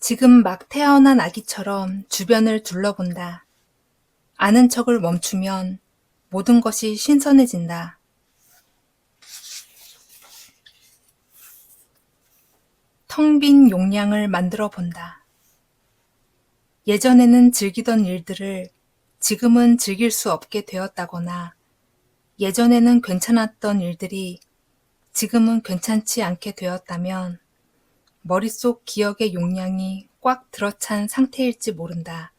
지금 막 태어난 아기처럼 주변을 둘러본다. 아는 척을 멈추면 모든 것이 신선해진다. 텅 빈 용량을 만들어 본다. 예전에는 즐기던 일들을 지금은 즐길 수 없게 되었다거나 예전에는 괜찮았던 일들이 지금은 괜찮지 않게 되었다면 머릿속 기억의 용량이 꽉 들어찬 상태일지 모른다.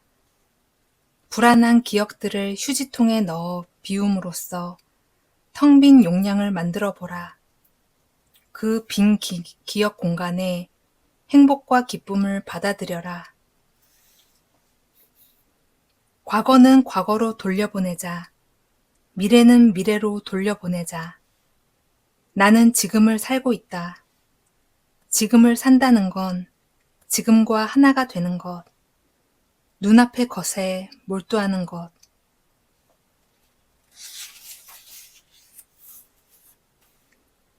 불안한 기억들을 휴지통에 넣어 비움으로써 텅 빈 용량을 만들어 보라. 그 빈 기억 공간에 행복과 기쁨을 받아들여라. 과거는 과거로 돌려보내자. 미래는 미래로 돌려보내자. 나는 지금을 살고 있다. 지금을 산다는 건 지금과 하나가 되는 것. 눈앞의 것에 몰두하는 것.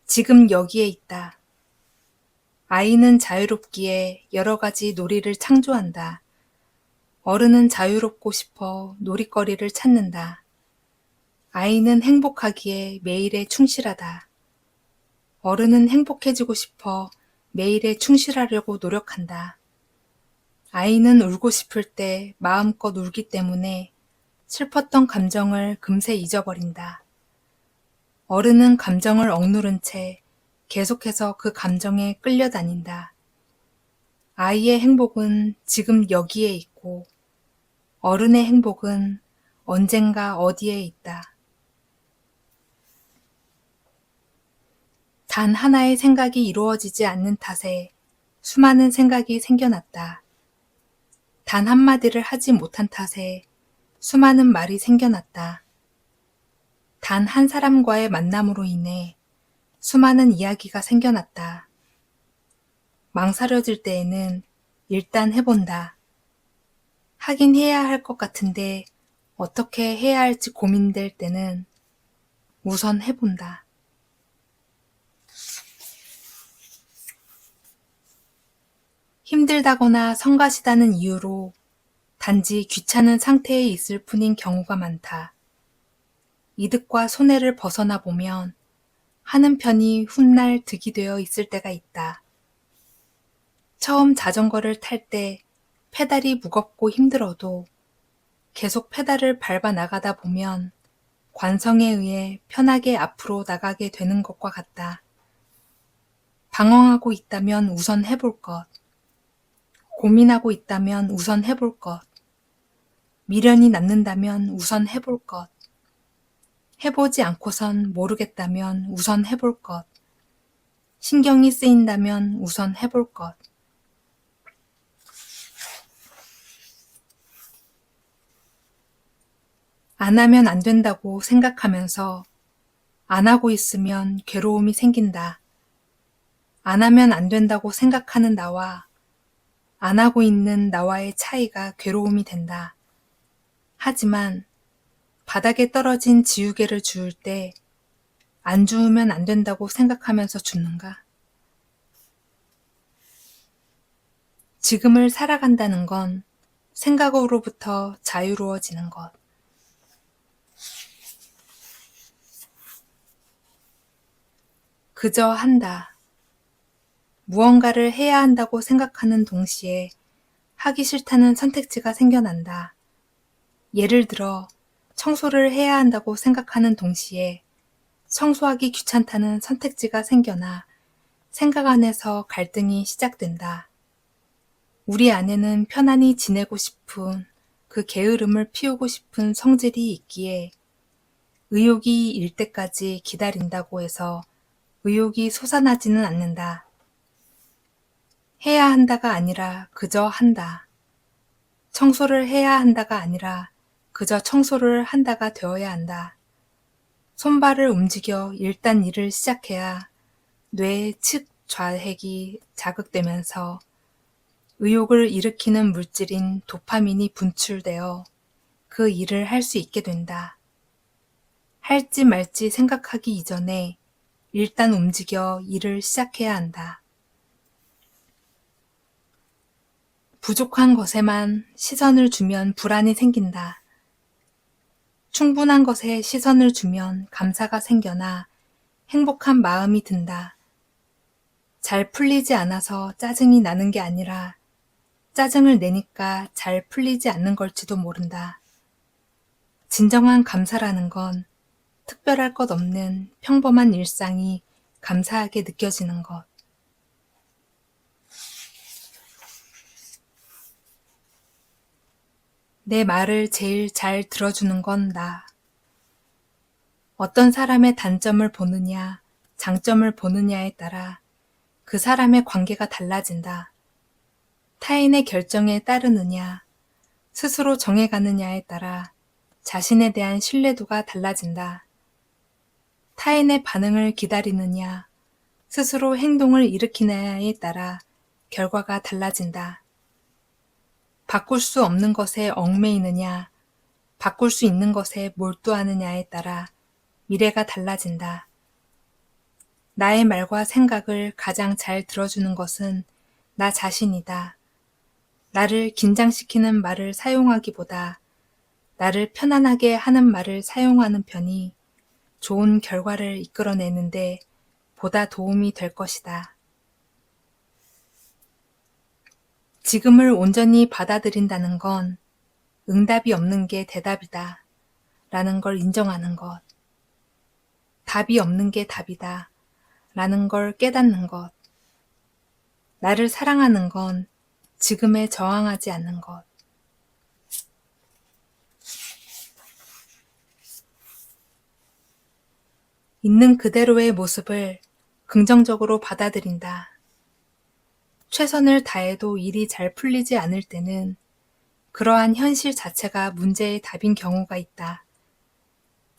지금 여기에 있다. 아이는 자유롭기에 여러 가지 놀이를 창조한다. 어른은 자유롭고 싶어 놀이거리를 찾는다. 아이는 행복하기에 매일에 충실하다. 어른은 행복해지고 싶어 매일에 충실하려고 노력한다. 아이는 울고 싶을 때 마음껏 울기 때문에 슬펐던 감정을 금세 잊어버린다. 어른은 감정을 억누른 채 계속해서 그 감정에 끌려다닌다. 아이의 행복은 지금 여기에 있고 어른의 행복은 언젠가 어디에 있다. 단 하나의 생각이 이루어지지 않는 탓에 수많은 생각이 생겨났다. 단 한마디를 하지 못한 탓에 수많은 말이 생겨났다. 단 한 사람과의 만남으로 인해 수많은 이야기가 생겨났다. 망설여질 때에는 일단 해본다. 하긴 해야 할 것 같은데 어떻게 해야 할지 고민될 때는 우선 해본다. 힘들다거나 성가시다는 이유로 단지 귀찮은 상태에 있을 뿐인 경우가 많다. 이득과 손해를 벗어나 보면 하는 편이 훗날 득이 되어 있을 때가 있다. 처음 자전거를 탈 때 페달이 무겁고 힘들어도 계속 페달을 밟아 나가다 보면 관성에 의해 편하게 앞으로 나가게 되는 것과 같다. 방황하고 있다면 우선 해볼 것. 고민하고 있다면 우선 해볼 것. 미련이 남는다면 우선 해볼 것. 해보지 않고선 모르겠다면 우선 해볼 것. 신경이 쓰인다면 우선 해볼 것. 안 하면 안 된다고 생각하면서 안 하고 있으면 괴로움이 생긴다. 안 하면 안 된다고 생각하는 나와 안 하고 있는 나와의 차이가 괴로움이 된다. 하지만 바닥에 떨어진 지우개를 주울 때 안 주우면 안 된다고 생각하면서 줍는가? 지금을 살아간다는 건 생각으로부터 자유로워지는 것. 그저 한다. 무언가를 해야 한다고 생각하는 동시에 하기 싫다는 선택지가 생겨난다. 예를 들어 청소를 해야 한다고 생각하는 동시에 청소하기 귀찮다는 선택지가 생겨나 생각 안에서 갈등이 시작된다. 우리 안에는 편안히 지내고 싶은 그 게으름을 피우고 싶은 성질이 있기에 의욕이 일 때까지 기다린다고 해서 의욕이 솟아나지는 않는다. 해야 한다가 아니라 그저 한다. 청소를 해야 한다가 아니라 그저 청소를 한다가 되어야 한다. 손발을 움직여 일단 일을 시작해야 뇌의 측좌핵이 자극되면서 의욕을 일으키는 물질인 도파민이 분출되어 그 일을 할 수 있게 된다. 할지 말지 생각하기 이전에 일단 움직여 일을 시작해야 한다. 부족한 것에만 시선을 주면 불안이 생긴다. 충분한 것에 시선을 주면 감사가 생겨나 행복한 마음이 든다. 잘 풀리지 않아서 짜증이 나는 게 아니라 짜증을 내니까 잘 풀리지 않는 걸지도 모른다. 진정한 감사라는 건 특별할 것 없는 평범한 일상이 감사하게 느껴지는 것. 내 말을 제일 잘 들어주는 건 나. 어떤 사람의 단점을 보느냐, 장점을 보느냐에 따라 그 사람의 관계가 달라진다. 타인의 결정에 따르느냐, 스스로 정해가느냐에 따라 자신에 대한 신뢰도가 달라진다. 타인의 반응을 기다리느냐, 스스로 행동을 일으키느냐에 따라 결과가 달라진다. 바꿀 수 없는 것에 얽매이느냐, 바꿀 수 있는 것에 몰두하느냐에 따라 미래가 달라진다. 나의 말과 생각을 가장 잘 들어주는 것은 나 자신이다. 나를 긴장시키는 말을 사용하기보다 나를 편안하게 하는 말을 사용하는 편이 좋은 결과를 이끌어내는데 보다 도움이 될 것이다. 지금을 온전히 받아들인다는 건 응답이 없는 게 대답이다 라는 걸 인정하는 것. 답이 없는 게 답이다 라는 걸 깨닫는 것. 나를 사랑하는 건 지금에 저항하지 않는 것. 있는 그대로의 모습을 긍정적으로 받아들인다. 최선을 다해도 일이 잘 풀리지 않을 때는 그러한 현실 자체가 문제의 답인 경우가 있다.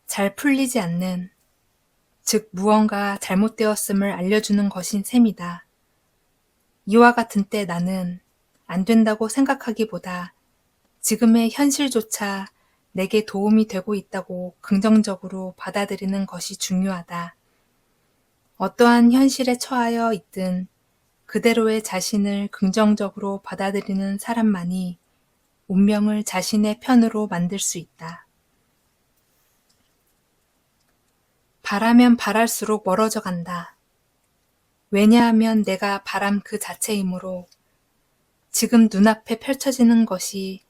잘 풀리지 않는, 즉 무언가 잘못되었음을 알려주는 것인 셈이다. 이와 같은 때 나는 안 된다고 생각하기보다 지금의 현실조차 내게 도움이 되고 있다고 긍정적으로 받아들이는 것이 중요하다. 어떠한 현실에 처하여 있든 그대로의 자신을 긍정적으로 받아들이는 사람만이 운명을 자신의 편으로 만들 수 있다. 바라면 바랄수록 멀어져 간다. 왜냐하면 내가 바람 그 자체이므로 지금 눈앞에 펼쳐지는 것이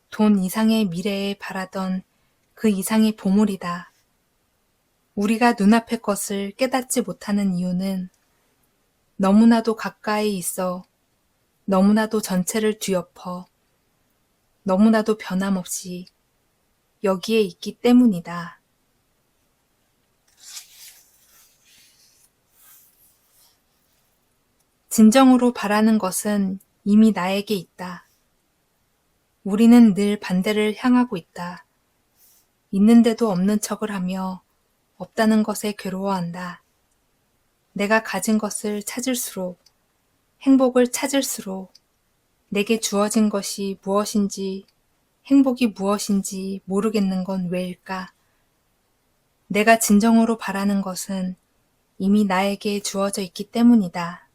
돈 이상의 미래에 바라던 그 이상의 보물이다. 우리가 눈앞의 것을 깨닫지 못하는 이유는 너무나도 가까이 있어 너무나도 전체를 뒤엎어 너무나도 변함없이 여기에 있기 때문이다. 진정으로 바라는 것은 이미 나에게 있다. 우리는 늘 반대를 향하고 있다. 있는데도 없는 척을 하며 없다는 것에 괴로워한다. 내가 가진 것을 찾을수록, 행복을 찾을수록 내게 주어진 것이 무엇인지, 행복이 무엇인지 모르겠는 건 왜일까? 내가 진정으로 바라는 것은 이미 나에게 주어져 있기 때문이다.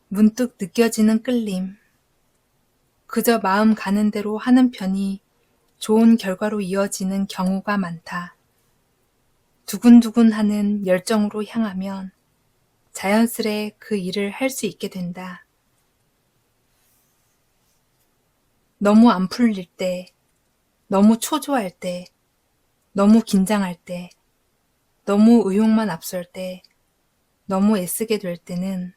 문득 느껴지는 끌림. 그저 마음 가는 대로 하는 편이 좋은 결과로 이어지는 경우가 많다. 두근두근하는 열정으로 향하면 자연스레 그 일을 할 수 있게 된다. 너무 안 풀릴 때, 너무 초조할 때, 너무 긴장할 때, 너무 의욕만 앞설 때, 너무 애쓰게 될 때는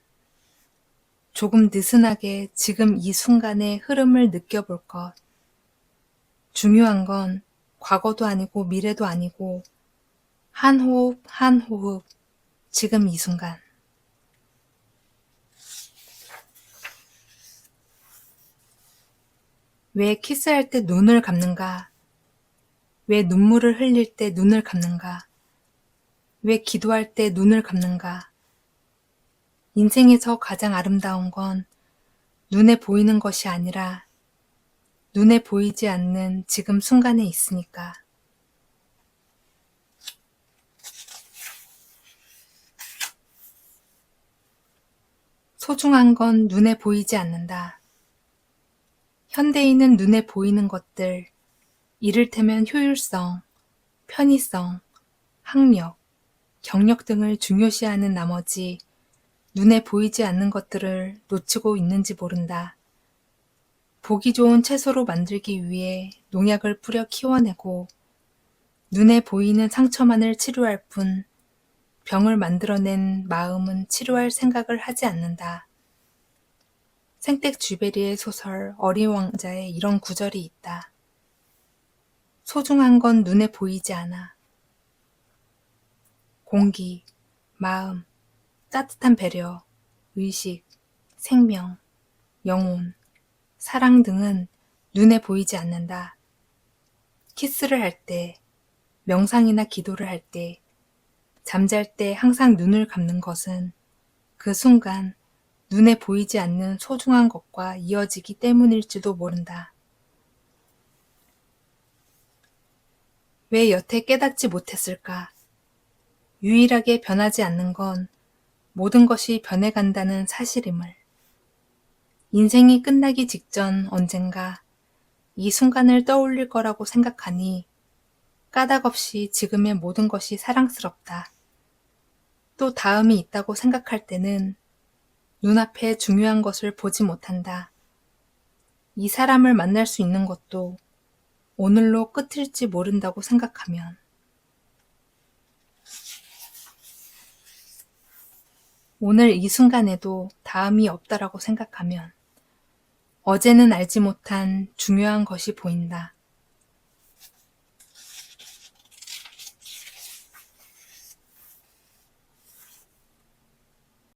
조금 느슨하게 지금 이 순간의 흐름을 느껴볼 것. 중요한 건 과거도 아니고 미래도 아니고 한 호흡 한 호흡 지금 이 순간. 왜 키스할 때 눈을 감는가? 왜 눈물을 흘릴 때 눈을 감는가? 왜 기도할 때 눈을 감는가? 인생에서 가장 아름다운 건 눈에 보이는 것이 아니라 눈에 보이지 않는 지금 순간에 있으니까. 소중한 건 눈에 보이지 않는다. 현대인은 눈에 보이는 것들, 이를테면 효율성, 편의성, 학력, 경력 등을 중요시하는 나머지 눈에 보이지 않는 것들을 놓치고 있는지 모른다. 보기 좋은 채소로 만들기 위해 농약을 뿌려 키워내고 눈에 보이는 상처만을 치료할 뿐 병을 만들어낸 마음은 치료할 생각을 하지 않는다. 생텍쥐베리의 소설 어린 왕자에 이런 구절이 있다. 소중한 건 눈에 보이지 않아. 공기, 마음, 따뜻한 배려, 의식, 생명, 영혼, 사랑 등은 눈에 보이지 않는다. 키스를 할 때, 명상이나 기도를 할 때, 잠잘 때 항상 눈을 감는 것은 그 순간 눈에 보이지 않는 소중한 것과 이어지기 때문일지도 모른다. 왜 여태 깨닫지 못했을까? 유일하게 변하지 않는 건 모든 것이 변해간다는 사실임을. 인생이 끝나기 직전 언젠가 이 순간을 떠올릴 거라고 생각하니 까닭없이 지금의 모든 것이 사랑스럽다. 또 다음이 있다고 생각할 때는 눈앞에 중요한 것을 보지 못한다. 이 사람을 만날 수 있는 것도 오늘로 끝일지 모른다고 생각하면. 오늘 이 순간에도 다음이 없다라고 생각하면 어제는 알지 못한 중요한 것이 보인다.